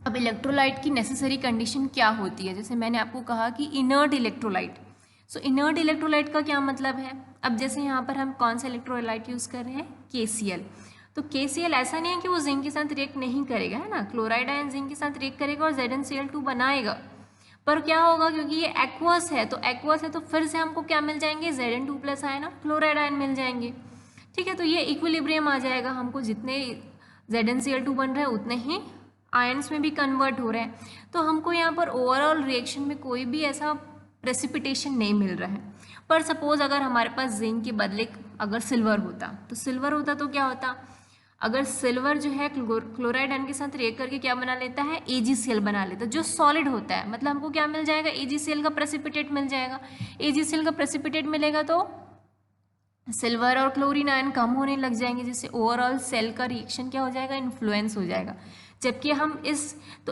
अब इलेक्ट्रोलाइट की नेसेसरी कंडीशन क्या होती है, जैसे मैंने आपको कहा कि इनर्ट इलेक्ट्रोलाइट। सो इनर्ट इलेक्ट्रोलाइट का क्या मतलब है, अब जैसे यहाँ पर हम कौन सा इलेक्ट्रोलाइट यूज़ कर रहे हैं, KCl। तो KCl ऐसा नहीं है कि वो जिंक के साथ रिएक्ट नहीं करेगा, है ना, क्लोराइड आयन जिंक के साथ रिएक्ट करेगा और ZnCl2 बनाएगा, पर क्या होगा, क्योंकि ये एक्वस है, तो एक्वस है तो फिर से हमको क्या मिल जाएंगे, Zn2+ आयन और क्लोराइड आयन मिल जाएंगे। ठीक है, तो ये इक्विलिब्रियम आ जाएगा, हमको जितने ZnCl2 बन रहे हैं उतने ही आयन्स में भी कन्वर्ट हो रहे हैं। तो हमको यहाँ पर ओवरऑल रिएक्शन में कोई भी ऐसा प्रेसिपिटेशन नहीं मिल रहा है। पर सपोज अगर हमारे पास जिंक के बदले अगर सिल्वर होता, तो सिल्वर होता तो क्या होता, अगर सिल्वर जो है क्लोराइड आयन के साथ रिएक्ट करके क्या बना लेता है, AgCl बना लेता है, जो सॉलिड होता है, मतलब हमको क्या मिल जाएगा, AgCl का प्रेसिपिटेट मिल जाएगा। AgCl का प्रेसिपिटेट मिलेगा तो सिल्वर और क्लोरीन आयन कम होने लग जाएंगे, जिससे ओवरऑल सेल का रिएक्शन क्या हो जाएगा, इन्फ्लुएंस हो जाएगा। जबकि हम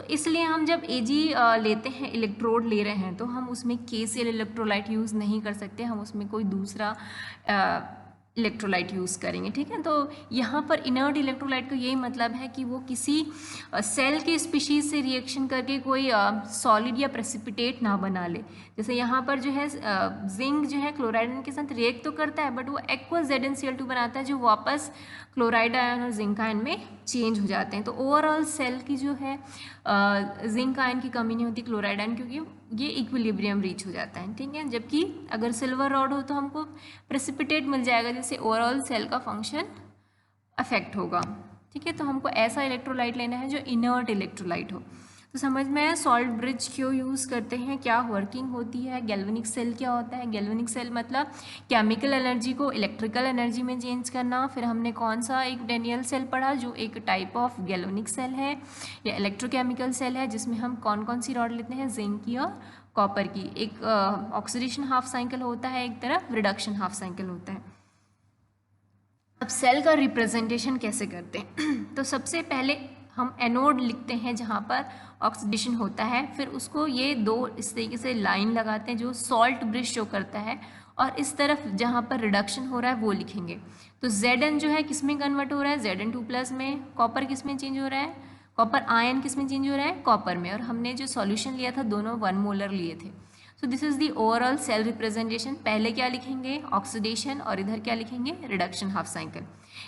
इसलिए हम जब Ag लेते हैं, इलेक्ट्रोड ले रहे हैं, तो हम उसमें KCl इलेक्ट्रोलाइट यूज़ नहीं कर सकते, हम उसमें कोई दूसरा इलेक्ट्रोलाइट यूज़ करेंगे। ठीक है, तो यहाँ पर इनर्ट इलेक्ट्रोलाइट का यही मतलब है कि वो किसी सेल के स्पीशीज से रिएक्शन करके कोई सॉलिड या प्रेसिपिटेट ना बना ले। जैसे यहाँ पर जो है जिंक जो है क्लोराइड के साथ रिएक्ट तो करता है, बट वो एक्वस ZnCl2 बनाता है, जो वापस क्लोराइड आयन और जिंक आयन में चेंज हो जाते हैं। तो ओवरऑल सेल की जो है जिंक आयन की कमी नहीं होती, क्लोराइड आयन, क्योंकि ये इक्विलिब्रियम रीच हो जाता है। ठीक है, जबकि अगर सिल्वर रॉड हो तो हमको प्रेसिपिटेट मिल जाएगा, जिससे ओवरऑल सेल का फंक्शन अफेक्ट होगा। ठीक है, तो हमको ऐसा इलेक्ट्रोलाइट लेना है जो इनर्ट इलेक्ट्रोलाइट हो। तो समझ में आया सॉल्ट ब्रिज क्यों यूज़ करते हैं, क्या वर्किंग होती है, गैल्वेनिक सेल क्या होता है। गैल्वेनिक सेल मतलब केमिकल एनर्जी को इलेक्ट्रिकल एनर्जी में चेंज करना। फिर हमने कौन सा एक डेनियल सेल पढ़ा, जो एक टाइप ऑफ गैल्वेनिक सेल है या इलेक्ट्रोकेमिकल सेल है, जिसमें हम कौन कौन सी रॉड लेते हैं, जिंक की और कॉपर की। एक ऑक्सीडेशन हाफ साइकिल होता है, एक तरफ रिडक्शन हाफ साइकिल होता है। अब सेल का रिप्रेजेंटेशन कैसे करते हैं तो सबसे पहले हम एनोड लिखते हैं जहाँ पर ऑक्सीडेशन होता है, फिर उसको ये दो इस तरीके से लाइन लगाते हैं जो सॉल्ट ब्रिज शो करता है, और इस तरफ जहाँ पर रिडक्शन हो रहा है वो लिखेंगे। तो Zn जो है किस में कन्वर्ट हो रहा है, Zn2+ में। कॉपर किस में चेंज हो रहा है, कॉपर आयन किस में चेंज हो रहा है, कॉपर में। और हमने जो सॉल्यूशन लिया था दोनों 1 मोलर लिए थे। So this is the overall cell representation. पहले क्या लिखेंगे, ऑक्सीडेशन, और इधर क्या लिखेंगे, रिडक्शन हाफ साइकिल।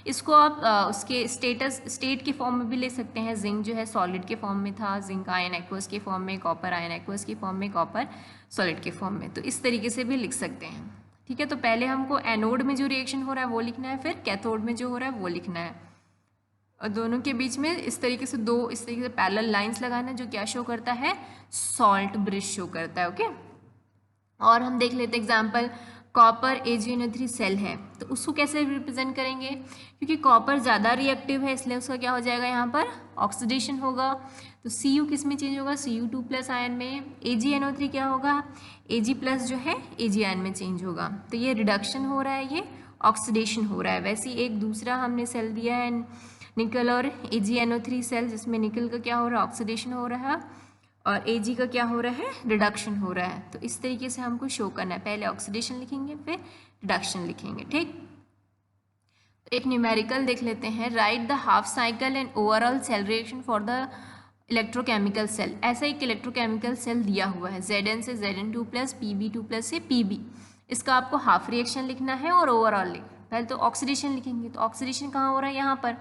इसको आप उसके स्टेट के फॉर्म में भी ले सकते हैं। जिंक जो है सॉलिड के फॉर्म में था, जिंक आयन एक्वस के फॉर्म में, कॉपर आयन एक्वस के फॉर्म में, कॉपर सॉलिड के फॉर्म में। तो इस तरीके से भी लिख सकते हैं। ठीक है, तो पहले हमको एनोड में जो रिएक्शन हो रहा है वो लिखना है, फिर कैथोड में जो हो रहा है वो लिखना है, और दोनों के बीच में इस तरीके से इस तरीके से पैरेलल लाइंस लगाना है, जो क्या शो करता है, सॉल्ट ब्रिज शो करता है। ओके, और हम देख लेते एग्जाम्पल, कॉपर AgNO3 सेल है, तो उसको कैसे रिप्रेजेंट करेंगे, क्योंकि कॉपर ज़्यादा रिएक्टिव है, इसलिए उसका क्या हो जाएगा, यहाँ पर ऑक्सीडेशन होगा। तो Cu किस में चेंज होगा, Cu2+ आयन में। AgNO3 क्या होगा, Ag+ जो है Ag आयन में चेंज होगा। तो ये रिडक्शन हो रहा है, ये ऑक्सीडेशन हो रहा है। वैसे ही एक दूसरा हमने सेल दिया है निकल और AgNO3 सेल, जिसमें निकल का क्या हो रहा है, ऑक्सीडेशन हो रहा है, और Ag का क्या हो रहा है, रिडक्शन हो रहा है। तो इस तरीके से हमको शो करना है, पहले ऑक्सीडेशन लिखेंगे फिर रिडक्शन लिखेंगे। ठीक, एक न्यूमेरिकल देख लेते हैं, write the half cycle and overall cell reaction for the electrochemical cell. ऐसा एक इलेक्ट्रोकेमिकल सेल दिया हुआ है, Zn से Zn2+, Pb2+ से Pb। इसका आपको हाफ रिएक्शन लिखना है और ओवरऑल पहले तो ऑक्सीडेशन लिखेंगे। तो ऑक्सीडेशन कहाँ हो रहा है, यहाँ पर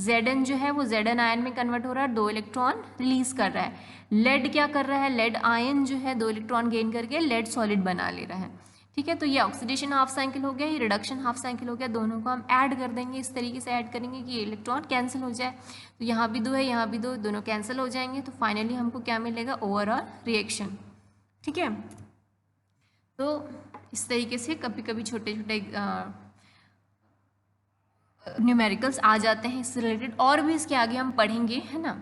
Zn जो है वो Zn आयन में कन्वर्ट हो रहा है, 2 इलेक्ट्रॉन रिलीज कर रहा है। लेड क्या कर रहा है, लेड आयन जो है 2 इलेक्ट्रॉन गेन करके लेड सॉलिड बना ले रहा है। ठीक है, तो ये ऑक्सीडेशन हाफ साइकिल हो गया, ये रिडक्शन हाफ साइकिल हो गया। दोनों को हम ऐड कर देंगे, इस तरीके से ऐड करेंगे कि ये इलेक्ट्रॉन कैंसिल हो जाए। तो यहाँ भी 2 है, यहाँ भी 2, दोनों कैंसिल हो जाएंगे। तो फाइनली हमको क्या मिलेगा, ओवरऑल रिएक्शन। ठीक है, तो इस तरीके से कभी कभी छोटे छोटे न्यूमेरिकल्स आ जाते हैं इससे रिलेटेड, और भी इसके आगे हम पढ़ेंगे, है ना।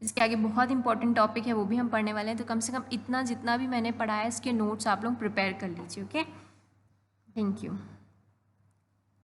इसके आगे बहुत इंपॉर्टेंट टॉपिक है, वो भी हम पढ़ने वाले हैं। तो कम से कम इतना जितना भी मैंने पढ़ाया इसके नोट्स आप लोग प्रिपेयर कर लीजिए। Okay, thank you.